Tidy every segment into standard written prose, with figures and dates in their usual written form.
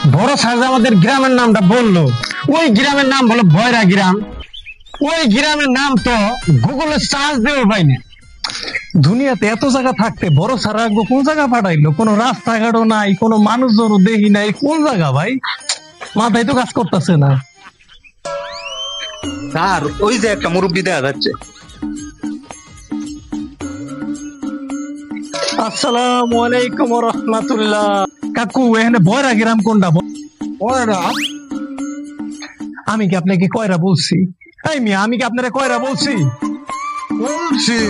বড় স্যার আমাদের গ্রামের নামটা বললো, ওই গ্রামের নাম হলো ভয়রা গ্রাম। ওই গ্রামের নাম তো গুগলে সার্চ দেওয়া পাই না। দুনিয়াতে এত জায়গা থাকতে বড় সারা কোন জায়গা পাঠাইলো? কোনো রাস্তাঘাটও নাই, কোনো মানুষজনও দেখি নাই। কোন জায়গা ভাই? মাথায় তো কাজ করতেছে না। স্যার ওই যে একটা মুরব্বি দেখা যাচ্ছে। আসসালামু আলাইকুম ওয়া রাহমাতুল্লাহ। কাকু এখানে বয়রা গ্রাম কোনটা? কয়রা? আমি কি আপনাকে কয়রা বলছি? এই মিয়া, আমি কি আপনারা কয়রা বলছি? কলসি?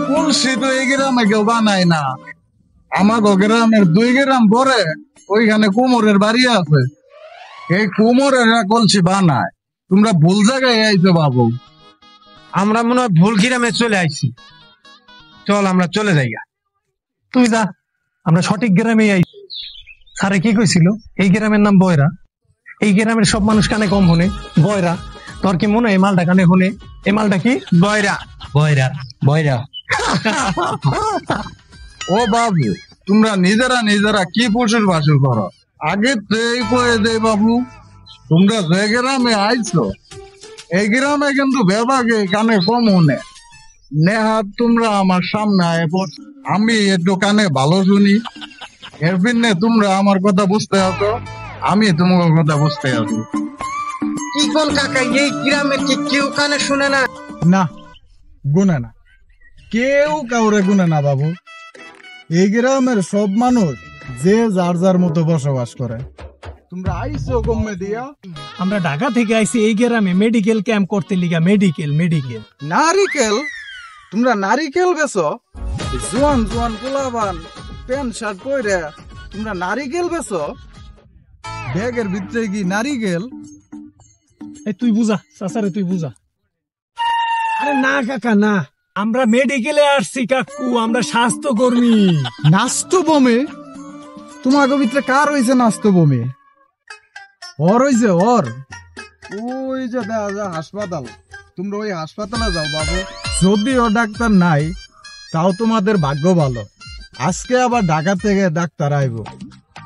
কলসি তো এই গ্রামে কেউ বানায় না। আমাদের গ্রামের 2 গ্রাম পরে ওইখানে কুমোরের বাড়ি আছে, এই কুমোরেরা কলসি বানায়। তোমরা ভুল জায়গায় আইছো বাবু। আমরা মনে হয় ভুল গ্রামে চলে আইছি, চল আমরা চলে যাই। তুই যা, আমরা সঠিক গ্রামে আই। স্যারে কি কইছিল? এই গ্রামের নাম বয়রা। এই গ্রামের সব মানুষ কানে কম হনে বয়রা। তোর কি মনে হয় এই মালটা কানে হনে? এই মালটা কি? বয়রা বয়রা বয়রা। ও বাবু, তোমরা নিজেরা কি পশুর বাসুর করো? আগে তো এই কয়ে দে বাবু, তোমরা যে গ্রামে আইছো এই গ্রামে কিন্তু বেবাগে কানে কম হনে। নেহাত তোমরা আমার সামনে আয় পড়, আমি একটু কানে ভালো শুনি। এর পিছনে তোমরা আমার কথা বুঝতে হতো, আমি তোমার কথা বুঝতে হতো। কি কোন কাকা, এই গ্রামে কি কেউ কানে শুনে না? না, গুনে না, কেউ কাউরে গুনে না বাবু। এই গ্রামের সব মানুষ যে যার যার মতো বসবাস করে। তোমরা আইসো কমে দিয়া? আমরা ঢাকা থেকে আইছি এই গ্রামে মেডিকেল ক্যাম্প করতে লিগা। মেডিকেল নারিকেল? তোমরা নারিকেল বেচো? জোয়ান জোয়ান পোলাবান প্যান্ট শার্ট পরে তোমরা নারিকেল বেচো? ব্যাগের ভিতরে কি নারিকেল? এই তুই বুঝা, চাচারে তুই বুঝা। আরে না কাকা না, আমরা মেডিকেলে আসছি কাকু, আমরা স্বাস্থ্য কর্মী। নাস্তো বমে? তোমাকে ভিতরে কার হয়েছে নাস্তো বমে? ওর হয়েছে ওর? ওই যে দেখা যায় হাসপাতাল, তোমরা ওই হাসপাতালে যাও বাবু। যদিও ডাক্তার নাই, তাও তোমাদের ভাগ্য ভালো, আজকে আবার ঢাকা থেকে ডাক্তার আইবো।